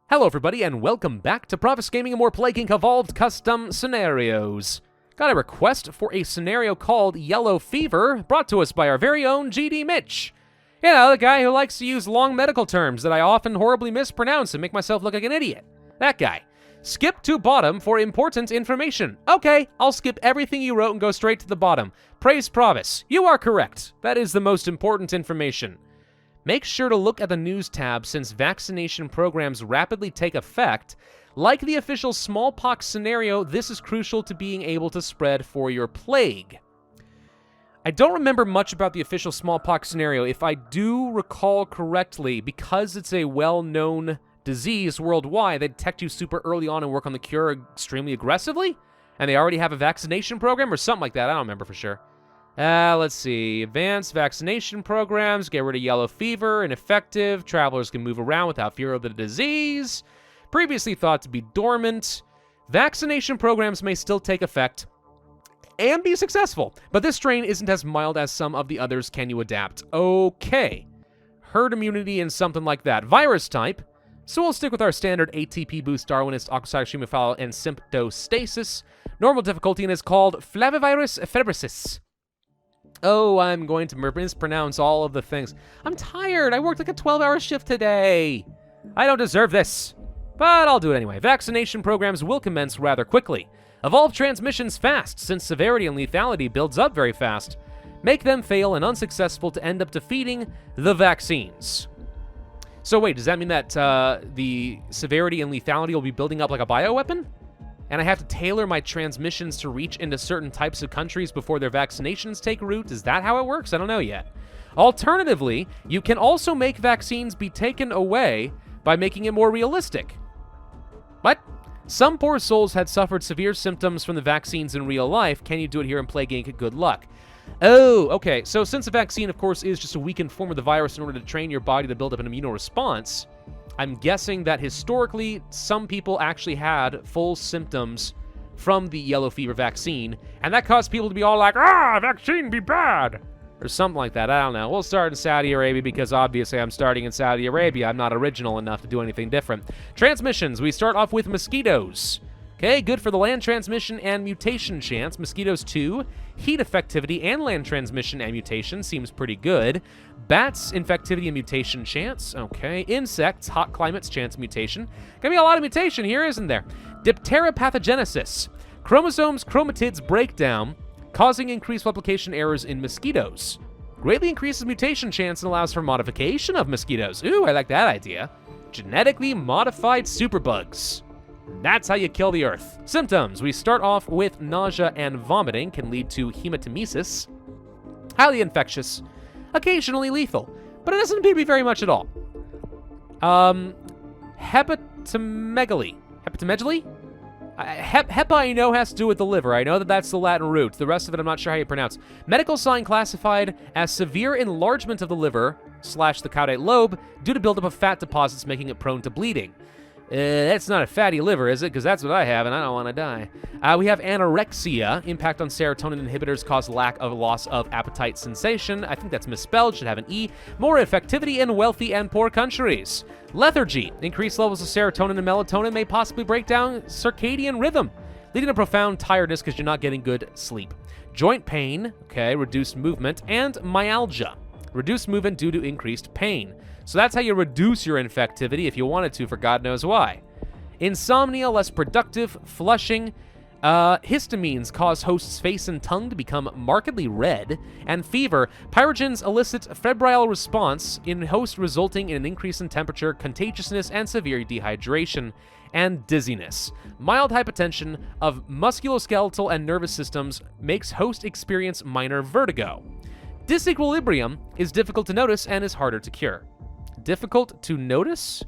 Hello everybody, and welcome back to Pravus Gaming and more Plague Evolved Custom Scenarios. Got a request for a scenario called Yellow Fever, brought to us by our very own GD Mitch. You know, the guy who likes to use long medical terms that I often horribly mispronounce and make myself look like an idiot. That guy. Skip to bottom for important information. Okay, I'll skip everything you wrote and go straight to the bottom. Praise Pravus. You are correct. That is the most important information. Make sure to look at the news tab since vaccination programs rapidly take effect. Like the official smallpox scenario, this is crucial to being able to spread for your plague. I don't remember much about the official smallpox scenario. If I do recall correctly, because it's a well-known disease worldwide, they detect you super early on and work on the cure extremely aggressively? And they already have a vaccination program or something like that. I don't remember for sure. Let's see. Advanced vaccination programs, get rid of yellow fever, ineffective. Travelers can move around without fear of the disease. Previously thought to be dormant. Vaccination programs may still take effect and be successful, but this strain isn't as mild as some of the others. Can you adapt? Okay. Herd immunity and something like that. Virus type. So we'll stick with our standard ATP boost, Darwinist, Oxide, Hemophile, and Symptostasis. Normal difficulty and is called Flavivirus febrosis. Oh, I'm going to mispronounce all of the things. I'm tired. I worked like a 12-hour shift today. I don't deserve this, but I'll do it anyway. Vaccination programs will commence rather quickly. Evolve transmissions fast, since severity and lethality builds up very fast. Make them fail and unsuccessful to end up defeating the vaccines. So wait, does that mean that the severity and lethality will be building up like a bioweapon? And I have to tailor my transmissions to reach into certain types of countries before their vaccinations take root? Is that how it works? I don't know yet. Alternatively, you can also make vaccines be taken away by making it more realistic. What? Some poor souls had suffered severe symptoms from the vaccines in real life. Can you do it here in Plague Inc? Good luck. Oh, okay. So since a vaccine, of course, is just a weakened form of the virus in order to train your body to build up an immune response, I'm guessing that historically, some people actually had full symptoms from the yellow fever vaccine, and that caused people to be all like, vaccine be bad, or something like that. I don't know. We'll start in Saudi Arabia because obviously I'm starting in Saudi Arabia. I'm not original enough to do anything different. Transmissions, we start off with mosquitoes. Okay, good for the land transmission and mutation chance. Mosquitoes 2, heat effectivity and land transmission and mutation seems pretty good. Bats, infectivity and mutation chance. Okay, insects, hot climates, chance of mutation. Gonna be a lot of mutation here, isn't there? Diphtheria pathogenesis. Chromosomes, chromatids breakdown, causing increased replication errors in mosquitoes. Greatly increases mutation chance and allows for modification of mosquitoes. Ooh, I like that idea. Genetically modified superbugs. That's how you kill the Earth. Symptoms. We start off with nausea and vomiting, can lead to hematemesis. Highly infectious. Occasionally lethal, but it doesn't appear to be very much at all. Hepatomegaly. Hepatomegaly? Hepa I know has to do with the liver. I know that that's the Latin root. The rest of it I'm not sure how you pronounce. Medical sign classified as severe enlargement of the liver / the caudate lobe due to buildup of fat deposits making it prone to bleeding. That's not a fatty liver, is it? Because that's what I have, and I don't want to die. We have anorexia. Impact on serotonin inhibitors cause lack of loss of appetite sensation. I think that's misspelled. Should have an E. More effectivity in wealthy and poor countries. Lethargy. Increased levels of serotonin and melatonin may possibly break down circadian rhythm, leading to profound tiredness because you're not getting good sleep. Joint pain. Okay, reduced movement. And myalgia. Reduced movement due to increased pain. So that's how you reduce your infectivity if you wanted to, for God knows why. Insomnia, less productive, flushing. Histamines cause host's face and tongue to become markedly red. And fever, pyrogens elicit febrile response in host, resulting in an increase in temperature, contagiousness, and severe dehydration and dizziness. Mild hypotension of musculoskeletal and nervous systems makes host experience minor vertigo. Disequilibrium is difficult to notice and is harder to cure. Difficult to notice?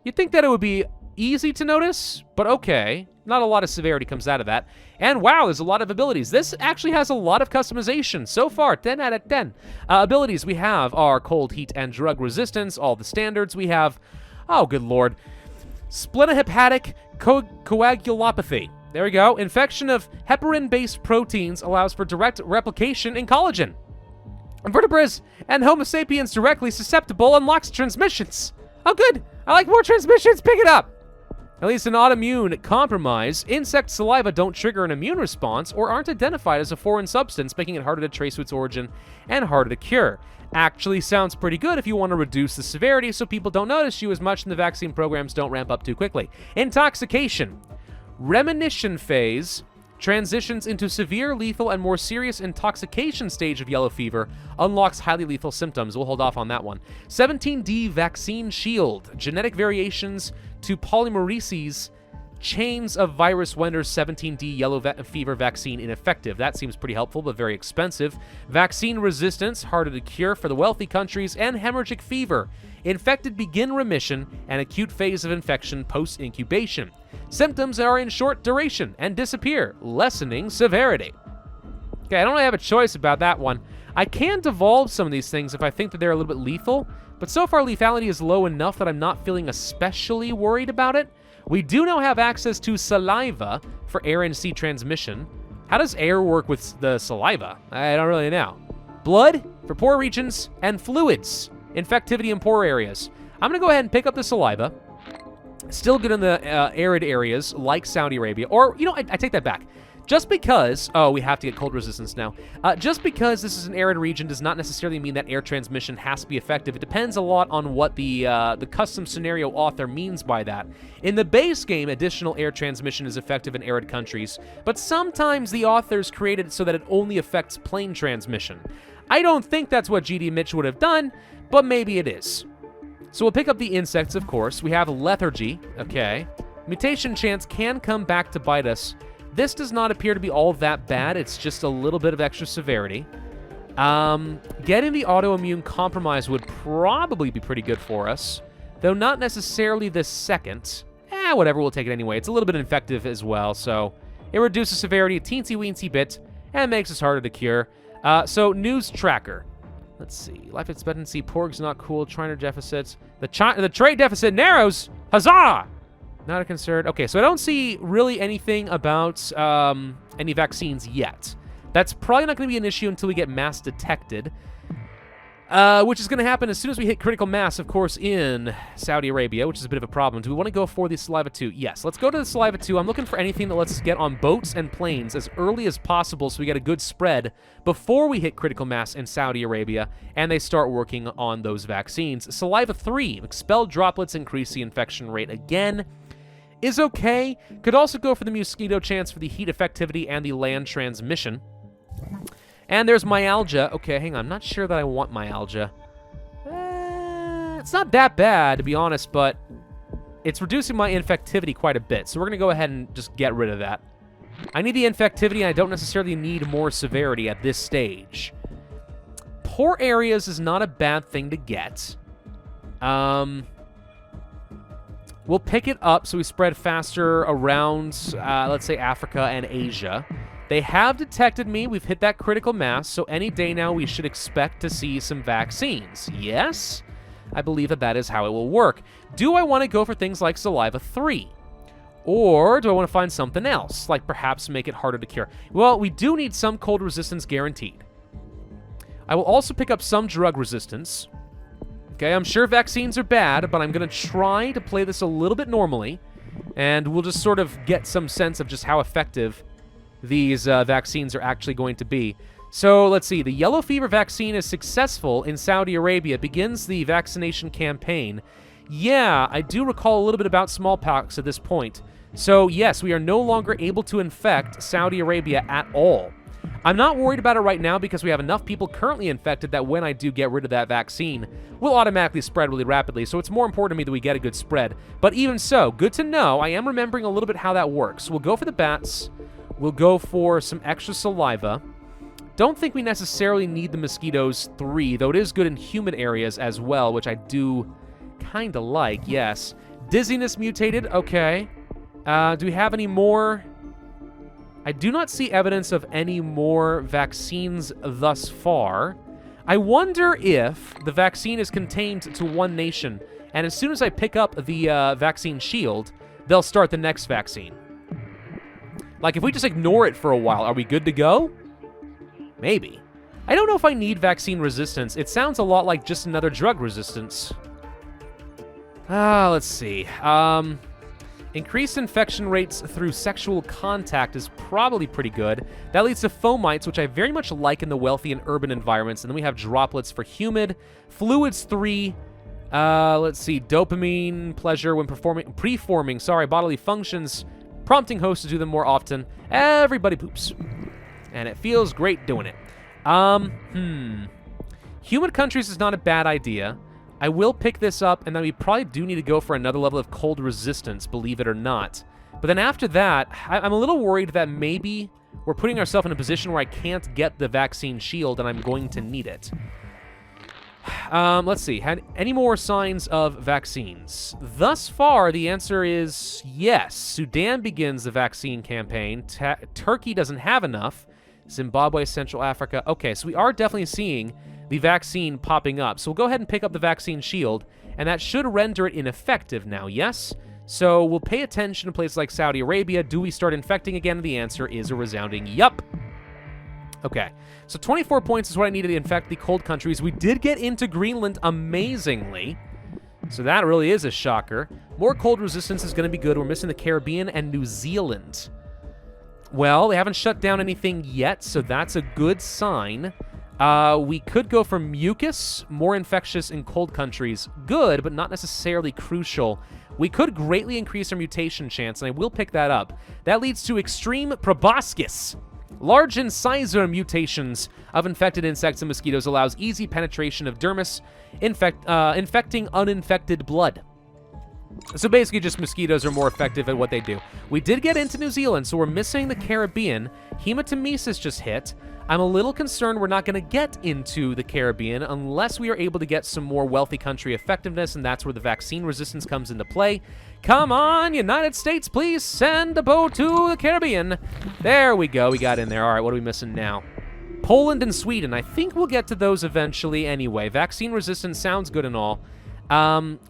You'd think that it would be easy to notice, but okay. Not a lot of severity comes out of that. And wow, there's a lot of abilities. This actually has a lot of customization. So far, 10 out of 10. Abilities we have are cold, heat, and drug resistance. All the standards we have. Oh, good lord. Splenohepatic coagulopathy. There we go. Infection of heparin-based proteins allows for direct replication in collagen. Vertebrates and Homo sapiens directly susceptible unlocks transmissions. Oh, good. I like more transmissions. Pick it up. At least an autoimmune compromise. Insect saliva don't trigger an immune response or aren't identified as a foreign substance, making it harder to trace its origin and harder to cure. Actually sounds pretty good if you want to reduce the severity so people don't notice you as much and the vaccine programs don't ramp up too quickly. Intoxication. Remission phase transitions into severe, lethal, and more serious intoxication stage of yellow fever, unlocks highly lethal symptoms. We'll hold off on that one. 17D vaccine shield. Genetic variations to polymerases chains of virus renders 17D yellow fever vaccine ineffective. That seems pretty helpful, but very expensive. Vaccine resistance, harder to cure for the wealthy countries, and hemorrhagic fever. Infected begin remission and acute phase of infection post-incubation. Symptoms are in short duration and disappear, lessening severity. Okay, I don't really have a choice about that one. I can devolve some of these things if I think that they're a little bit lethal, but so far lethality is low enough that I'm not feeling especially worried about it. We do now have access to saliva for air and sea transmission. How does air work with the saliva? I don't really know. Blood for poor regions and fluids. Infectivity in poor areas. I'm going to go ahead and pick up the saliva. Still good in the arid areas like Saudi Arabia. Or, you know, I take that back. Just because, oh, we have to get cold resistance now. Just because this is an arid region does not necessarily mean that air transmission has to be effective. It depends a lot on what the custom scenario author means by that. In the base game, additional air transmission is effective in arid countries, but sometimes the authors create it so that it only affects plane transmission. I don't think that's what GD Mitch would have done, but maybe it is. So we'll pick up the insects, of course. We have lethargy, okay. Mutation chance can come back to bite us. This does not appear to be all that bad. It's just a little bit of extra severity. Getting the autoimmune compromise would probably be pretty good for us, though not necessarily this second. Whatever, we'll take it anyway. It's a little bit infective as well, so it reduces severity a teensy-weensy bit and makes us harder to cure. So, news tracker. Let's see. Life expectancy, porg's not cool, China deficits. The trade deficit narrows! Huzzah! Not a concern. Okay, so I don't see really anything about any vaccines yet. That's probably not going to be an issue until we get mass detected, which is going to happen as soon as we hit critical mass, of course, in Saudi Arabia, which is a bit of a problem. Do we want to go for the Saliva 2? Yes, let's go to the Saliva 2. I'm looking for anything that lets us get on boats and planes as early as possible so we get a good spread before we hit critical mass in Saudi Arabia and they start working on those vaccines. Saliva 3, expelled droplets increase the infection rate again. Is okay. Could also go for the mosquito chance for the heat effectivity and the land transmission. And there's myalgia. Okay, hang on. I'm not sure that I want myalgia. It's not that bad, to be honest, but it's reducing my infectivity quite a bit. So we're going to go ahead and just get rid of that. I need the infectivity, and I don't necessarily need more severity at this stage. Poor areas is not a bad thing to get. We'll pick it up so we spread faster around, let's say, Africa and Asia. They have detected me. We've hit that critical mass, so any day now we should expect to see some vaccines. Yes? I believe that that is how it will work. Do I want to go for things like Saliva 3? Or do I want to find something else, like perhaps make it harder to cure? Well, we do need some cold resistance guaranteed. I will also pick up some drug resistance. Okay, I'm sure vaccines are bad, but I'm going to try to play this a little bit normally, and we'll just sort of get some sense of just how effective these vaccines are actually going to be. So, let's see. The yellow fever vaccine is successful in Saudi Arabia. It begins the vaccination campaign. Yeah, I do recall a little bit about smallpox at this point. So, yes, we are no longer able to infect Saudi Arabia at all. I'm not worried about it right now because we have enough people currently infected that when I do get rid of that vaccine, we'll automatically spread really rapidly, so it's more important to me that we get a good spread. But even so, good to know. I am remembering a little bit how that works. We'll go for the bats. We'll go for some extra saliva. Don't think we necessarily need the mosquitoes 3, though it is good in human areas as well, which I do kind of like, yes. Dizziness mutated, okay. Do we have any more? I do not see evidence of any more vaccines thus far. I wonder if the vaccine is contained to one nation, and as soon as I pick up the vaccine shield, they'll start the next vaccine. Like, if we just ignore it for a while, are we good to go? Maybe. I don't know if I need vaccine resistance. It sounds a lot like just another drug resistance. Let's see. Increased infection rates through sexual contact is probably pretty good. That leads to fomites, which I very much like in the wealthy and urban environments. And then we have droplets for humid. Fluids 3. Let's see. Dopamine, pleasure when preforming bodily functions, prompting hosts to do them more often. Everybody poops. And it feels great doing it. Humid countries is not a bad idea. I will pick this up, and then we probably do need to go for another level of cold resistance, believe it or not. But then after that, I'm a little worried that maybe we're putting ourselves in a position where I can't get the vaccine shield, and I'm going to need it. Let's see. Had any more signs of vaccines? Thus far, the answer is yes. Sudan begins the vaccine campaign. Turkey doesn't have enough. Zimbabwe, Central Africa. Okay, so we are definitely seeing the vaccine popping up. So we'll go ahead and pick up the vaccine shield, and that should render it ineffective now, yes? So we'll pay attention to places like Saudi Arabia. Do we start infecting again? The answer is a resounding yup. Okay, so 24 points is what I needed to infect the cold countries. We did get into Greenland amazingly, so that really is a shocker. More cold resistance is going to be good. We're missing the Caribbean and New Zealand. Well, they haven't shut down anything yet, so that's a good sign. We could go for mucus, more infectious in cold countries. Good, but not necessarily crucial. We could greatly increase our mutation chance, and I will pick that up. That leads to extreme proboscis. Large incisor mutations of infected insects and mosquitoes allows easy penetration of dermis, infecting uninfected blood. So basically just mosquitoes are more effective at what they do. We did get into New Zealand, so we're missing the Caribbean. Hematemesis just hit. I'm a little concerned we're not going to get into the Caribbean unless we are able to get some more wealthy country effectiveness, and that's where the vaccine resistance comes into play. Come on, United States, please send a boat to the Caribbean. There we go. We got in there. All right, what are we missing now? Poland and Sweden. I think we'll get to those eventually anyway. Vaccine resistance sounds good and all.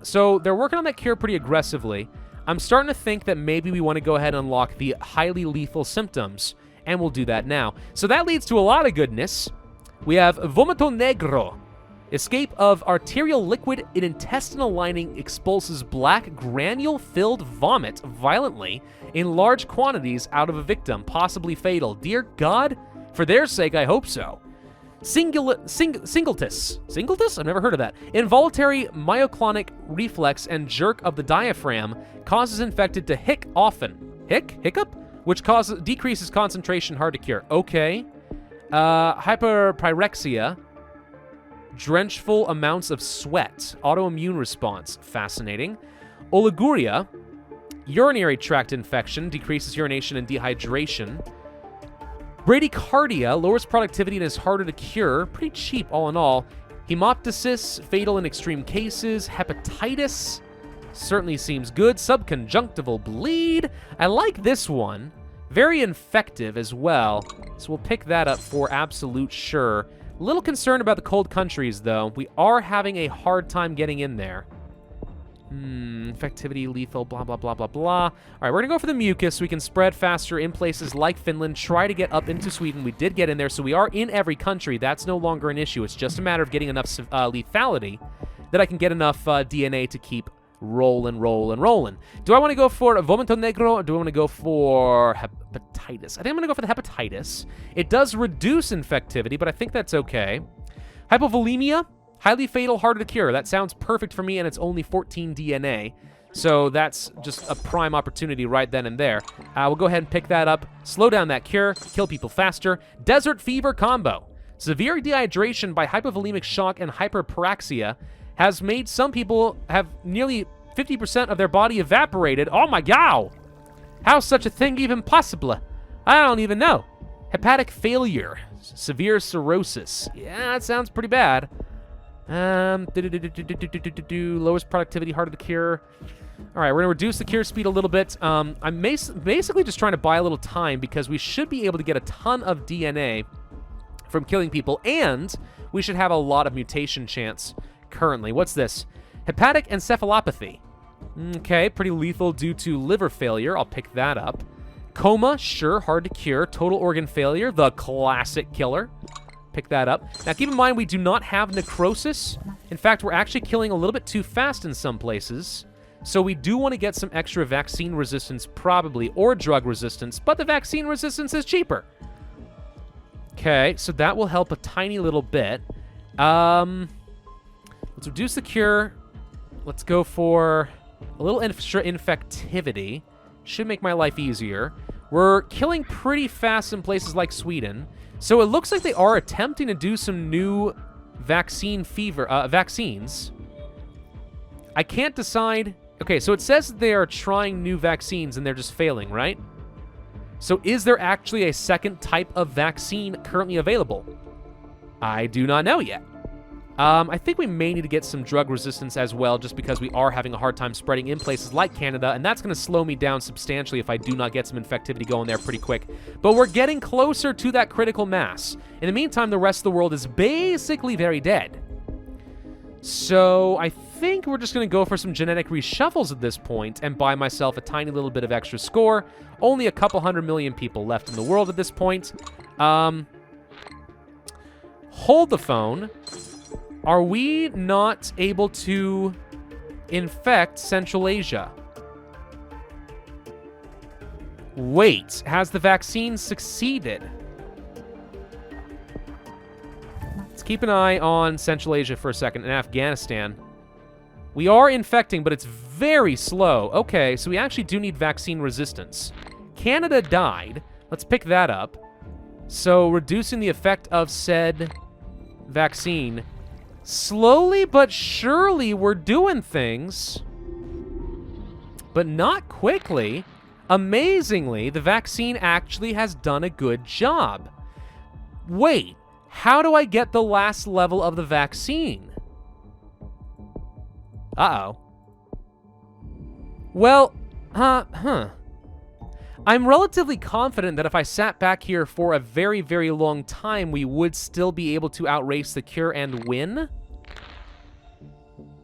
So they're working on that cure pretty aggressively. I'm starting to think that maybe we want to go ahead and unlock the highly lethal symptoms, and we'll do that now. So that leads to a lot of goodness. We have Vomito Negro. Escape of arterial liquid in intestinal lining expulses black granule-filled vomit violently in large quantities out of a victim, possibly fatal. Dear God, for their sake, I hope so. Singultus. Singultus? I've never heard of that. Involuntary myoclonic reflex and jerk of the diaphragm causes infected to hic often. Hiccup? Which decreases concentration, hard to cure. Okay. Hyperpyrexia. Drenchful amounts of sweat. Autoimmune response. Fascinating. Oliguria. Urinary tract infection. Decreases urination and dehydration. Bradycardia. Lowers productivity and is harder to cure. Pretty cheap all in all. Hemoptysis. Fatal in extreme cases. Hepatitis. Certainly seems good. Subconjunctival bleed. I like this one. Very infective as well. So we'll pick that up for absolute sure. A little concerned about the cold countries, though. We are having a hard time getting in there. Infectivity, lethal, blah, blah, blah, blah, blah. All right, we're going to go for the mucus. We can spread faster in places like Finland. Try to get up into Sweden. We did get in there, so we are in every country. That's no longer an issue. It's just a matter of getting enough lethality that I can get enough DNA to keep rolling. Do I want to go for Vomito Negro, or do I want to go for hepatitis? I think I'm going to go for the hepatitis. It does reduce infectivity, but I think that's okay. Hypovolemia, highly fatal, harder to cure. That sounds perfect for me, and it's only 14 DNA. So that's just a prime opportunity right then and there. We'll go ahead and pick that up, slow down that cure, kill people faster. Desert fever combo. Severe dehydration by hypovolemic shock and hyperpraxia has made some people have nearly 50% of their body evaporated. Oh my god! How's such a thing even possible? I don't even know. Hepatic failure. Severe cirrhosis. Yeah, that sounds pretty bad. Lowest productivity, harder to cure. All right, we're going to reduce the cure speed a little bit. I'm basically just trying to buy a little time because we should be able to get a ton of DNA from killing people, and we should have a lot of mutation chance currently. What's this? Hepatic encephalopathy. Okay, pretty lethal due to liver failure. I'll pick that up. Coma, sure, hard to cure. Total organ failure, the classic killer. pick that up. Now, keep in mind, we do not have necrosis. In fact, we're actually killing a little bit too fast in some places. So we do want to get some extra vaccine resistance, probably, or drug resistance, but the vaccine resistance is cheaper. Okay, so that will help a tiny little bit. Let's reduce the cure. Let's go for a little extra infectivity. Should make my life easier. We're killing pretty fast in places like Sweden. So it looks like they are attempting to do some new vaccines. I can't decide. Okay, so it says they are trying new vaccines and they're just failing, right? So is there actually a second type of vaccine currently available? I do not know yet. I think we may need to get some drug resistance as well, just because we are having a hard time spreading in places like Canada, and that's going to slow me down substantially if I do not get some infectivity going there pretty quick. But we're getting closer to that critical mass. In the meantime, the rest of the world is basically very dead. So I think we're just going to go for some genetic reshuffles at this point and buy myself a tiny little bit of extra score. Only a couple 100 million people left in the world at this point. Hold the phone. Are we not able to infect Central Asia? Wait, has the vaccine succeeded? Let's keep an eye on Central Asia for a second, and Afghanistan. We are infecting, but it's very slow. Okay, so we actually do need vaccine resistance. Canada died. Let's pick that up. So reducing the effect of said vaccine. Slowly but surely, we're doing things. But not quickly. Amazingly, the vaccine actually has done a good job. Wait, how do I get the last level of the vaccine? Uh-oh. Well, I'm relatively confident that if I sat back here for a very, very long time, we would still be able to outrace the cure and win.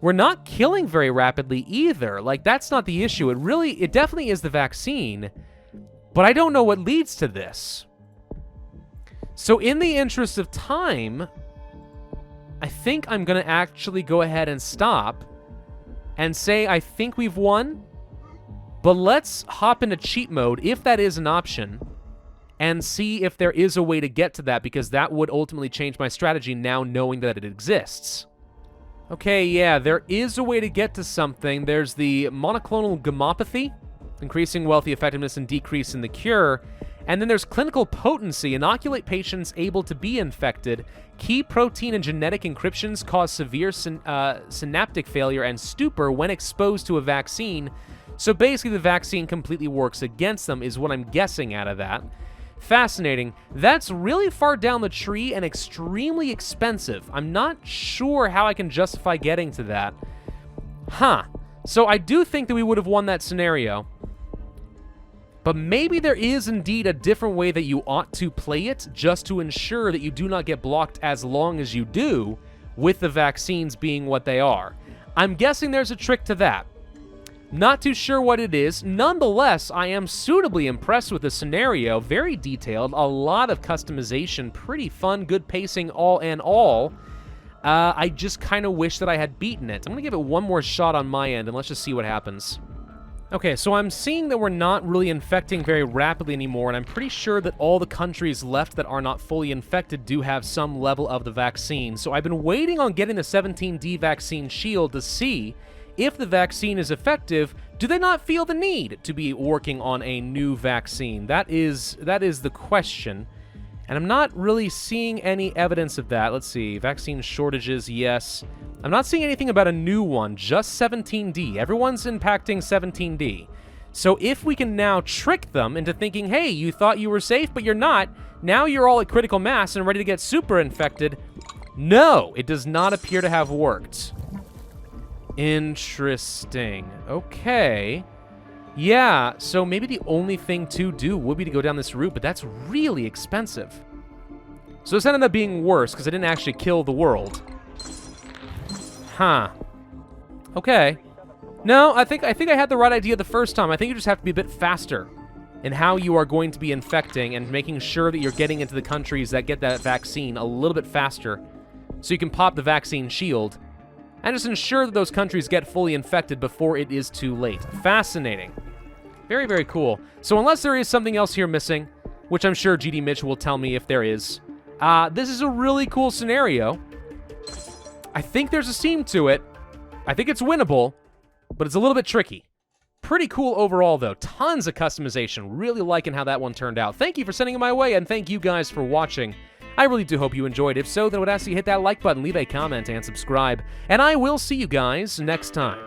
We're not killing very rapidly either. Like, that's not the issue. It definitely is the vaccine, but I don't know what leads to this. So in the interest of time, I think I'm going to actually go ahead and stop and say I think we've won. But let's hop into cheat mode, if that is an option, and see if there is a way to get to that, because that would ultimately change my strategy now knowing that it exists. Okay, yeah, there is a way to get to something. There's the monoclonal gammopathy, increasing wealthy effectiveness and decreasing the cure. And then there's clinical potency, inoculate patients able to be infected. Key protein and genetic encryptions cause severe synaptic failure and stupor when exposed to a vaccine. So basically the vaccine completely works against them is what I'm guessing out of that. Fascinating. That's really far down the tree and extremely expensive. I'm not sure how I can justify getting to that. So I do think that we would have won that scenario. But maybe there is indeed a different way that you ought to play it, just to ensure that you do not get blocked as long as you do, with the vaccines being what they are. I'm guessing there's a trick to that. Not too sure what it is. Nonetheless, I am suitably impressed with the scenario. Very detailed, a lot of customization, pretty fun, good pacing all in all. I just kind of wish that I had beaten it. I'm going to give it one more shot on my end, and let's just see what happens. Okay, so I'm seeing that we're not really infecting very rapidly anymore, and I'm pretty sure that all the countries left that are not fully infected do have some level of the vaccine. So I've been waiting on getting the 17D vaccine shield to see if the vaccine is effective. Do they not feel the need to be working on a new vaccine? That is the question. And I'm not really seeing any evidence of that. Let's see. Vaccine shortages, yes. I'm not seeing anything about a new one, just 17D. Everyone's impacting 17D. So if we can now trick them into thinking, hey, you thought you were safe, but you're not. Now you're all at critical mass and ready to get super infected. No, it does not appear to have worked. Interesting. Okay. Yeah, so maybe the only thing to do would be to go down this route, but that's really expensive. So this ended up being worse because I didn't actually kill the world. Okay. No, I think I had the right idea the first time. I think you just have to be a bit faster. in how you are going to be infecting and making sure that you're getting into the countries that get that vaccine a little bit faster so you can pop the vaccine shield and just ensure that those countries get fully infected before it is too late. Fascinating. Very, very cool. So unless there is something else here missing, which I'm sure GD Mitch will tell me if there is, this is a really cool scenario. I think there's a seam to it. I think it's winnable, but it's a little bit tricky. Pretty cool overall, though. Tons of customization. Really liking how that one turned out. Thank you for sending it my way, and thank you guys for watching. I really do hope you enjoyed. If so, then I would ask you to hit that like button, leave a comment, and subscribe. And I will see you guys next time.